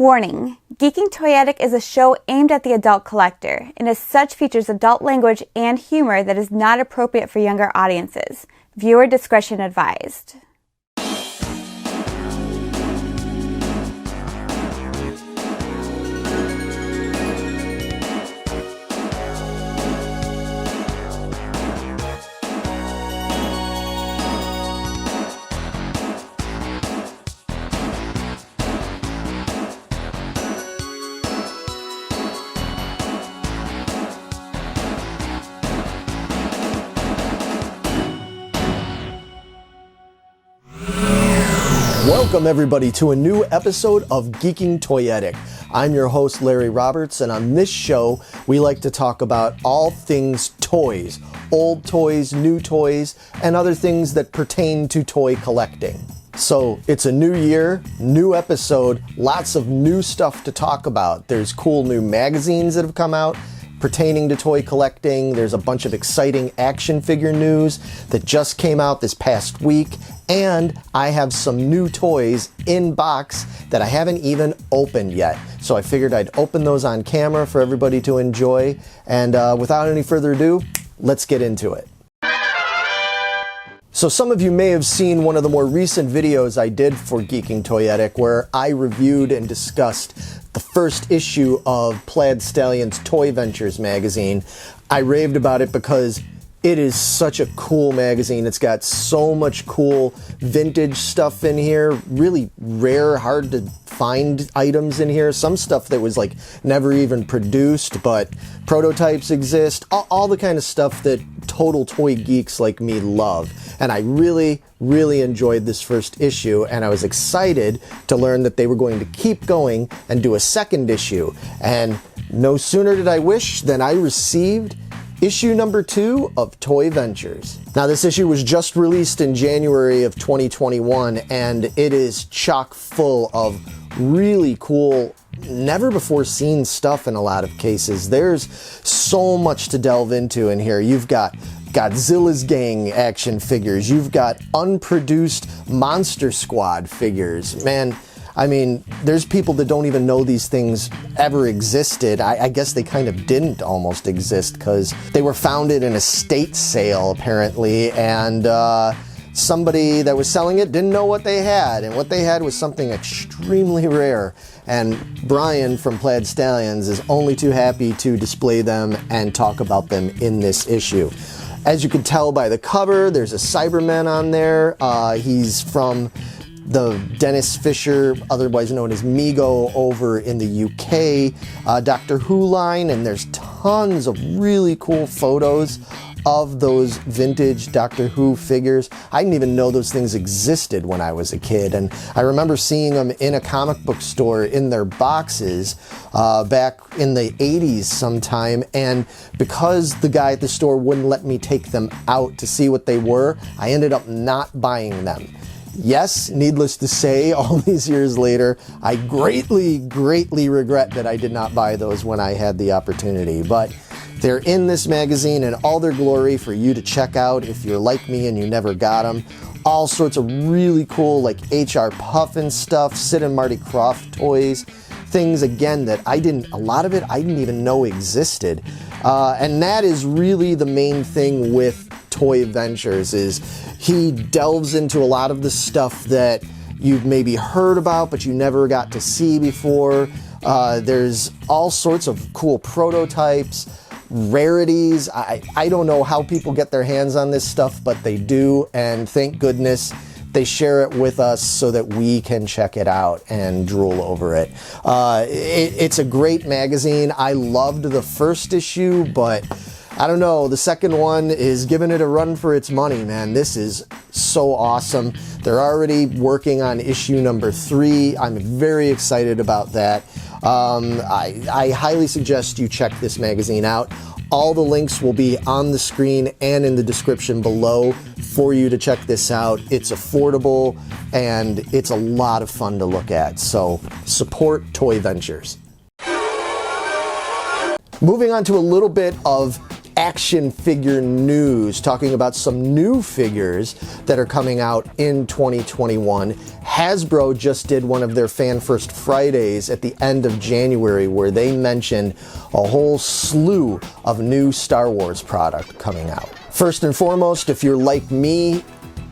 Warning: Geeking Toyetic is a show aimed at the adult collector, and as such features adult language and humor that is not appropriate for younger audiences. Viewer discretion advised. Welcome everybody to a new episode of Geeking Toyetic. I'm your host Larry Roberts, and on this show we like to talk about all things toys, old toys, new toys, and other things that pertain to toy collecting. So it's a new year, new episode, lots of new stuff to talk about. There's cool new magazines that have come out pertaining to toy collecting. There's a bunch of exciting action figure news that just came out this past week, and I have some new toys in box that I haven't even opened yet. So I figured I'd open those on camera for everybody to enjoy, and without any further ado, let's get into it. So some of you may have seen one of the more recent videos I did for Geeking Toyetic where I reviewed and discussed the first issue of Plaid Stallions Toy Ventures magazine. I raved about it because it is such a cool magazine. It's got so much cool vintage stuff in here, really rare, hard to find items in here. Some stuff that was like never even produced, but prototypes exist. All the kind of stuff that total toy geeks like me love. And I really enjoyed this first issue, and I was excited to learn that they were going to keep going and do a second issue. And no sooner did I wish than I received issue number 2 of Toy Ventures. Now this issue was just released in January of 2021, and it is chock full of really cool, never before seen stuff in a lot of cases. There's so much to delve into in here. You've got Godzilla's Gang action figures. You've got unproduced Monster Squad figures. Man, I mean, there's people that don't even know these things ever existed. I guess they kind of didn't almost exist because they were found in an estate sale apparently, and somebody that was selling it didn't know what they had, and what they had was something extremely rare. And Brian from Plaid Stallions is only too happy to display them and talk about them in this issue. As you can tell by the cover, there's a Cyberman on there. He's from the Dennis Fisher, otherwise known as Mego, over in the UK Doctor Who line, and there's tons of really cool photos of those vintage Doctor Who figures. I didn't even know those things existed when I was a kid, and I remember seeing them in a comic book store in their boxes back in the 80s sometime, and because the guy at the store wouldn't let me take them out to see what they were, I ended up not buying them. Yes, needless to say, all these years later, I greatly regret that I did not buy those when I had the opportunity. But they're in this magazine in all their glory for you to check out if you're like me and you never got them. All sorts of really cool, like H.R. Puffin stuff, Sid and Marty Krofft toys, things again that a lot of it I didn't even know existed. And that is really the main thing with Toy Ventures, is he delves into a lot of the stuff that you've maybe heard about but you never got to see before. There's all sorts of cool prototypes, rarities. I don't know how people get their hands on this stuff, but they do, and thank goodness they share it with us so that we can check it out and drool over it. It's a great magazine. I loved the first issue, but I don't know, the second one is giving it a run for its money, man. This is so awesome. They're already working on issue number 3. I'm very excited about that. I highly suggest you check this magazine out. All the links will be on the screen and in the description below for you to check this out. It's affordable and it's a lot of fun to look at. So support Toy Ventures. Moving on to a little bit of action figure news, talking about some new figures that are coming out in 2021. Hasbro just did one of their Fan First Fridays at the end of January where they mentioned a whole slew of new Star Wars product coming out. First and foremost, if you're like me,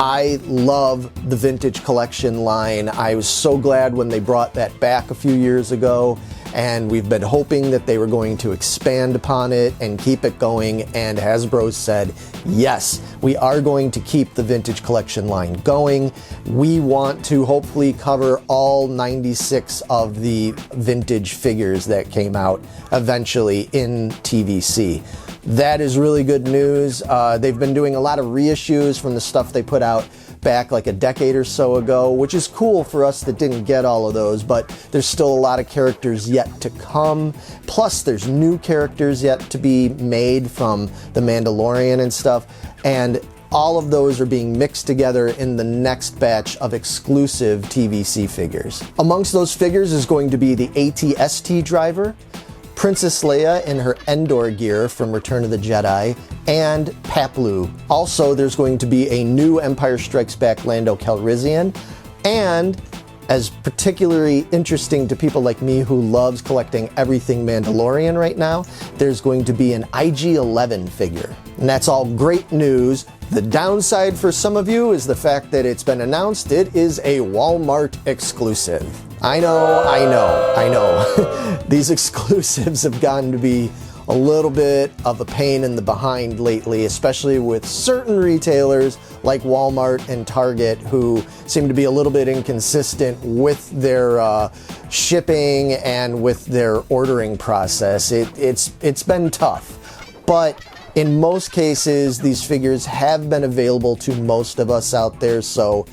I love the vintage collection line. I was so glad when they brought that back a few years ago, and we've been hoping that they were going to expand upon it and keep it going, and Hasbro said, yes, we are going to keep the vintage collection line going. We want to hopefully cover all 96 of the vintage figures that came out eventually in TVC. That is really good news. They've been doing a lot of reissues from the stuff they put out back like a decade or so ago, which is cool for us that didn't get all of those, but there's still a lot of characters yet to come. Plus, there's new characters yet to be made from The Mandalorian and stuff, and all of those are being mixed together in the next batch of exclusive TVC figures. Amongst those figures is going to be the AT-ST driver, Princess Leia in her Endor gear from Return of the Jedi, and Paploo. Also, there's going to be a new Empire Strikes Back Lando Calrissian, and as particularly interesting to people like me who loves collecting everything Mandalorian right now, there's going to be an IG-11 figure. And that's all great news. The downside for some of you is the fact that it's been announced it is a Walmart exclusive. I know. These exclusives have gotten to be a little bit of a pain in the behind lately, especially with certain retailers like Walmart and Target who seem to be a little bit inconsistent with their shipping and with their ordering process. It's been tough, but in most cases, these figures have been available to most of us out there, so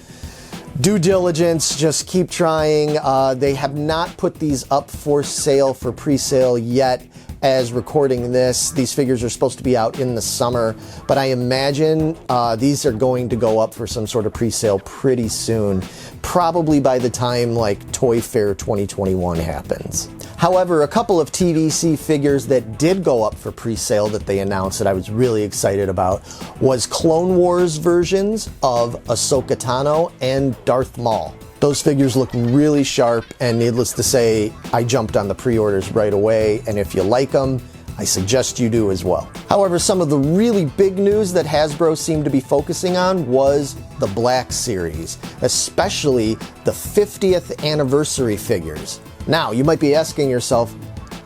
due diligence, just keep trying. They have not put these up for sale for pre-sale yet. As recording this, these figures are supposed to be out in the summer, but I imagine these are going to go up for some sort of pre-sale pretty soon, probably by the time like Toy Fair 2021 happens. However, a couple of TVC figures that did go up for pre-sale that they announced that I was really excited about was Clone Wars versions of Ahsoka Tano and Darth Maul. Those figures look really sharp, and needless to say, I jumped on the pre-orders right away, and if you like them, I suggest you do as well. However, some of the really big news that Hasbro seemed to be focusing on was the Black Series, especially the 50th anniversary figures. Now, you might be asking yourself,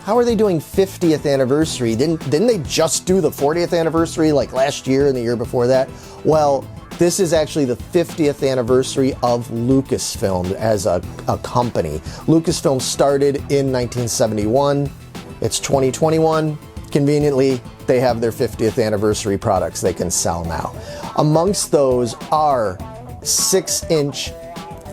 how are they doing 50th anniversary? Didn't they just do the 40th anniversary like last year and the year before that? Well, this is actually the 50th anniversary of Lucasfilm as a company. Lucasfilm started in 1971. It's 2021. Conveniently, they have their 50th anniversary products they can sell now. Amongst those are 6-inch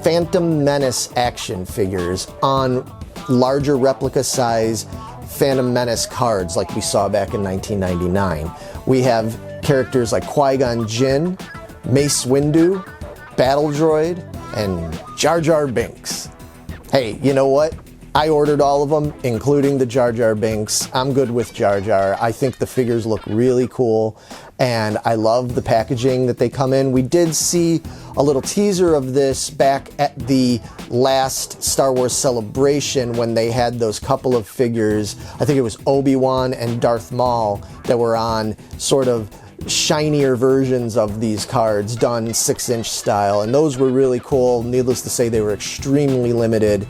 Phantom Menace action figures on larger replica size Phantom Menace cards like we saw back in 1999. We have characters like Qui-Gon Jinn, Mace Windu, Battle Droid, and Jar Jar Binks. Hey, you know what? I ordered all of them, including the Jar Jar Binks. I'm good with Jar Jar. I think the figures look really cool, and I love the packaging that they come in. We did see a little teaser of this back at the last Star Wars Celebration when they had those couple of figures. I think it was Obi-Wan and Darth Maul that were on sort of shinier versions of these cards done 6-inch style, and those were really cool. Needless to say, they were extremely limited.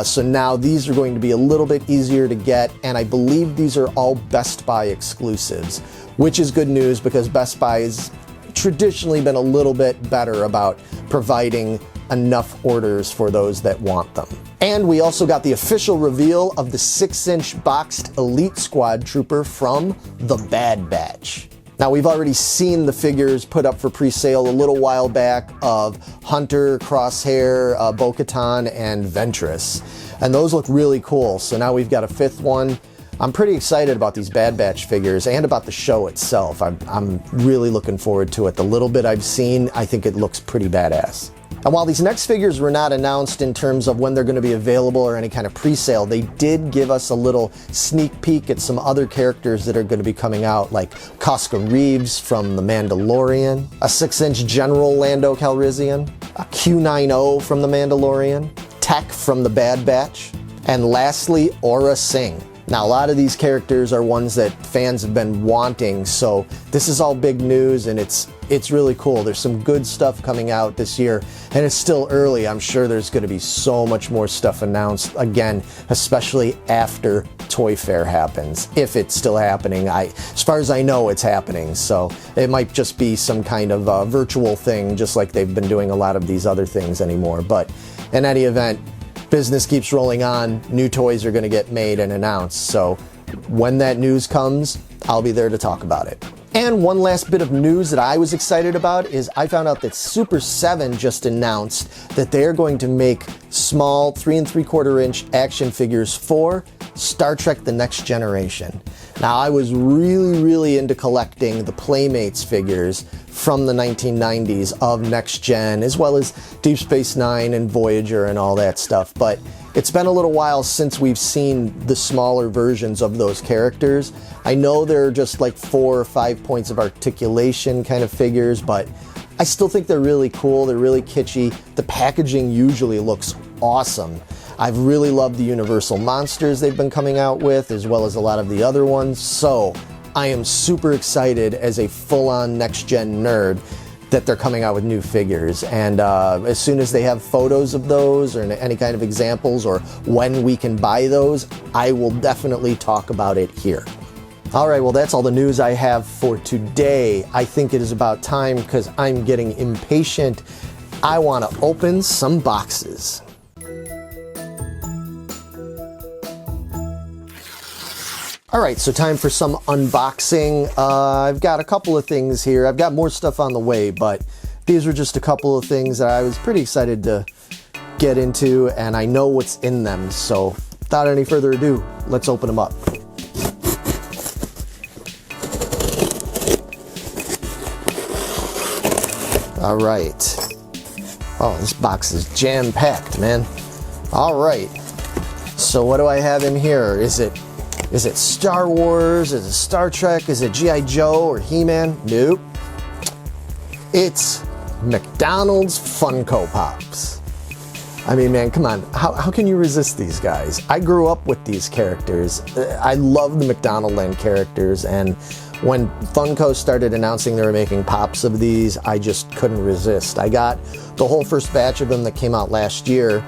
So now these are going to be a little bit easier to get, and I believe these are all Best Buy exclusives, which is good news because Best Buy has traditionally been a little bit better about providing enough orders for those that want them. And we also got the official reveal of the 6-inch boxed Elite Squad Trooper from The Bad Batch. Now, we've already seen the figures put up for pre-sale a little while back of Hunter, Crosshair, Bo-Katan, and Ventress. And those look really cool. So now we've got a 5th one. I'm pretty excited about these Bad Batch figures and about the show itself. I'm really looking forward to it. The little bit I've seen, I think it looks pretty badass. And while these next figures were not announced in terms of when they're going to be available or any kind of pre-sale, they did give us a little sneak peek at some other characters that are going to be coming out, like Cosca Reeves from The Mandalorian, a 6-inch General Lando Calrissian, a Q90 from The Mandalorian, Tech from The Bad Batch, and lastly, Aura Singh. Now, a lot of these characters are ones that fans have been wanting, so this is all big news, and it's really cool. There's some good stuff coming out this year, and it's still early. I'm sure there's going to be so much more stuff announced, again, especially after Toy Fair happens, if it's still happening. As far as I know, it's happening, so it might just be some kind of virtual thing, just like they've been doing a lot of these other things anymore. But in any event, business keeps rolling on. New toys are going to get made and announced. So when that news comes, I'll be there to talk about it. And one last bit of news that I was excited about is I found out that Super 7 just announced that they're going to make small 3 3/4 inch action figures for Star Trek The Next Generation. Now, I was really into collecting the Playmates figures from the 1990s of Next Gen, as well as Deep Space Nine and Voyager and all that stuff. But it's been a little while since we've seen the smaller versions of those characters. I know they're just like 4 or 5 points of articulation kind of figures, but I still think they're really cool. They're really kitschy. The packaging usually looks awesome. I've really loved the Universal monsters they've been coming out with, as well as a lot of the other ones. So I am super excited as a full-on next-gen nerd that they're coming out with new figures. And as soon as they have photos of those or any kind of examples or when we can buy those, I will definitely talk about it here. All right, well, that's all the news I have for today. I think it is about time because I'm getting impatient. I want to open some boxes. All right, so time for some unboxing. I've got a couple of things here. I've got more stuff on the way, but these were just a couple of things that I was pretty excited to get into, and I know what's in them. So without any further ado, let's open them up. All right. Oh, this box is jam-packed, man. All right. So what do I have in here? Is it Star Wars? Is it Star Trek? Is it G.I. Joe or He-Man? Nope. It's McDonald's Funko Pops. I mean, man, come on. How can you resist these guys? I grew up with these characters. I love the McDonaldland characters, and when Funko started announcing they were making pops of these, I just couldn't resist. I got the whole first batch of them that came out last year,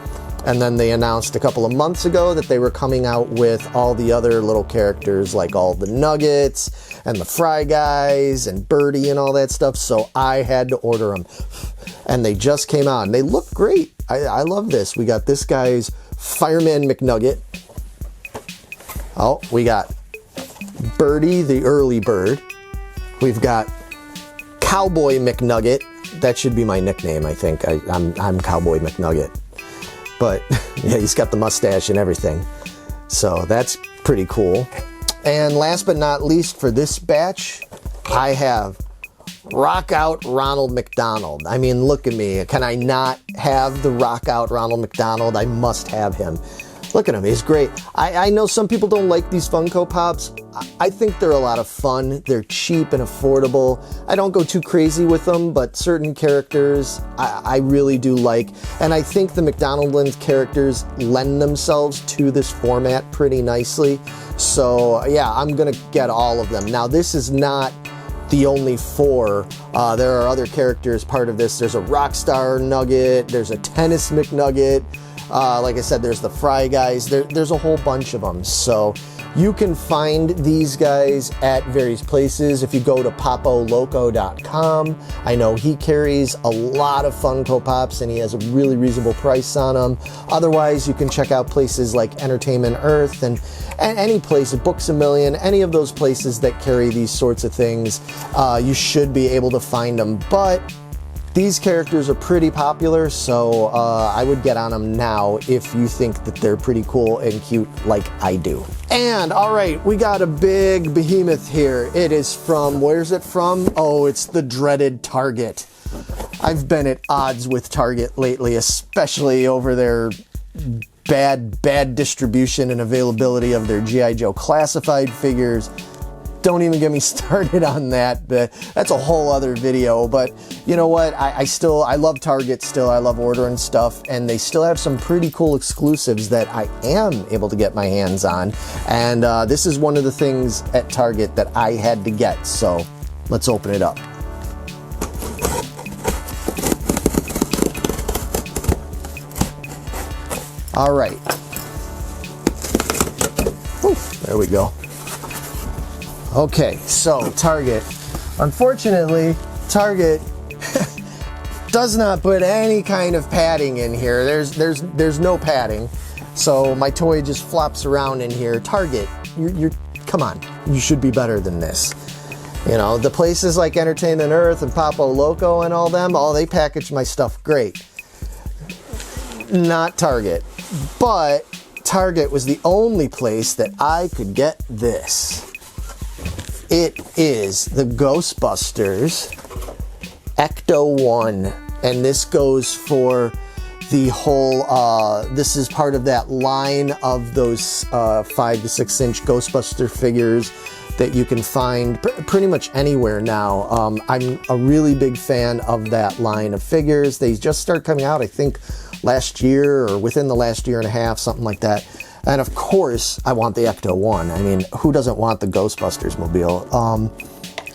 and then they announced a couple of months ago that they were coming out with all the other little characters, like all the Nuggets and the Fry Guys and Birdie and all that stuff, so I had to order them. And they just came out, and they look great. I love this. We got this guy's Fireman McNugget. Oh, we got Birdie the early bird. We've got Cowboy McNugget. That should be my nickname, I think. I'm Cowboy McNugget. But yeah, he's got the mustache and everything. So that's pretty cool. And last but not least for this batch, I have Rock Out Ronald McDonald. I mean, look at me. Can I not have the Rock Out Ronald McDonald? I must have him. Look at him, he's great. I know some people don't like these Funko Pops. I think they're a lot of fun. They're cheap and affordable. I don't go too crazy with them, but certain characters I really do like. And I think the McDonaldland characters lend themselves to this format pretty nicely. So yeah, I'm gonna get all of them. Now, this is not the only 4. There are other characters part of this. There's a Rockstar Nugget, there's a Tennis McNugget. Like I said, there's the Fry Guys. There's a whole bunch of them. So you can find these guys at various places. If you go to popoloco.com, I know he carries a lot of Funko Pops and he has a really reasonable price on them. Otherwise, you can check out places like Entertainment Earth and any place, Books A Million, any of those places that carry these sorts of things. You should be able to find them. But these characters are pretty popular, so I would get on them now if you think that they're pretty cool and cute like I do. And all right, we got a big behemoth here. It is from, where's it from? Oh, it's the dreaded Target. I've been at odds with Target lately, especially over their bad distribution and availability of their G.I. Joe classified figures. Don't even get me started on that. That's a whole other video. But you know what? I love Target still. I love ordering stuff, and they still have some pretty cool exclusives that I am able to get my hands on. And this is one of the things at Target that I had to get. So let's open it up. All right. Ooh, there we go. Okay, so Target. Unfortunately, Target does not put any kind of padding in here. There's no padding. So my toy just flops around in here. Target, come on. You should be better than this. You know, the places like Entertainment Earth and Papo Loco and all them, they package my stuff great. Not Target. But Target was the only place that I could get this. It is the Ghostbusters Ecto 1, and this goes for the whole, this is part of that line of those 5 to 6 inch Ghostbuster figures that you can find pretty much anywhere now. I'm a really big fan of that line of figures. They just started coming out, I think, last year or within the last year and a half, something like that. And of course, I want the Ecto 1. I mean, who doesn't want the Ghostbusters mobile?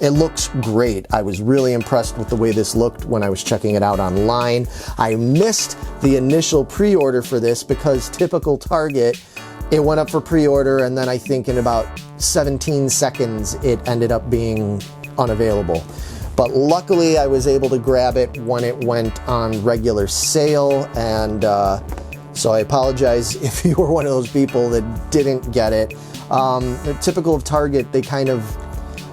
It looks great. I was really impressed with the way this looked when I was checking it out online. I missed the initial pre-order for this because typical Target, it went up for pre-order, and then I think in about 17 seconds, it ended up being unavailable. But luckily, I was able to grab it when it went on regular sale, and so I apologize if you were one of those people that didn't get it. Typical of Target,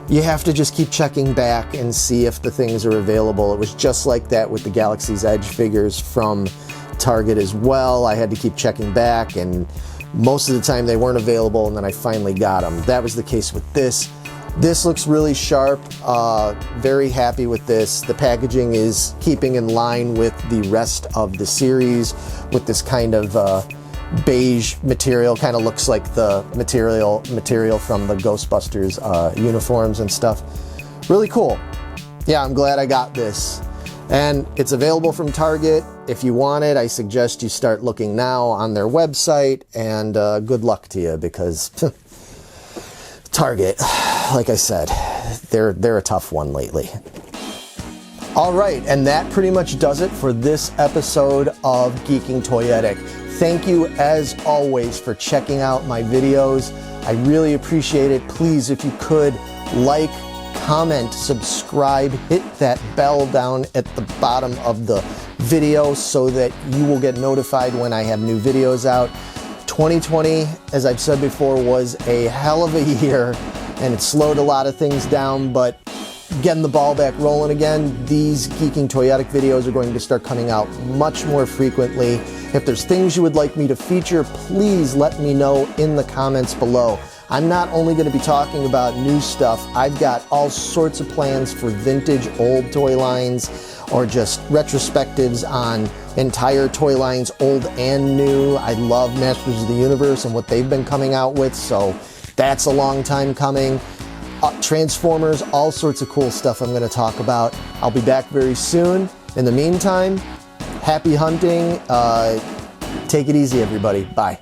you have to just keep checking back and see if the things are available. It was just like that with the Galaxy's Edge figures from Target as well. I had to keep checking back, and most of the time they weren't available, and then I finally got them. That was the case with this. This looks really sharp. Very happy with this. The packaging is keeping in line with the rest of the series with this kind of beige material. Kind of looks like the material from the Ghostbusters uniforms and stuff. Really cool. Yeah, I'm glad I got this. And it's available from Target. If you want it, I suggest you start looking now on their website, and good luck to you, because Target, like I said, they're a tough one lately. All right, and that pretty much does it for this episode of Geeking Toyetic. Thank you, as always, for checking out my videos. I really appreciate it. Please, if you could, like, comment, subscribe, hit that bell down at the bottom of the video so that you will get notified when I have new videos out. 2020, as I've said before, was a hell of a year, and it slowed a lot of things down, but getting the ball back rolling again, these Geeking Toyetic videos are going to start coming out much more frequently. If there's things you would like me to feature, please let me know in the comments below. I'm not only going to be talking about new stuff, I've got all sorts of plans for vintage old toy lines, or just retrospectives on entire toy lines, old and new. I love Masters of the Universe and what they've been coming out with, so that's a long time coming. Transformers, all sorts of cool stuff I'm going to talk about. I'll be back very soon. In the meantime, happy hunting. Take it easy, everybody. Bye.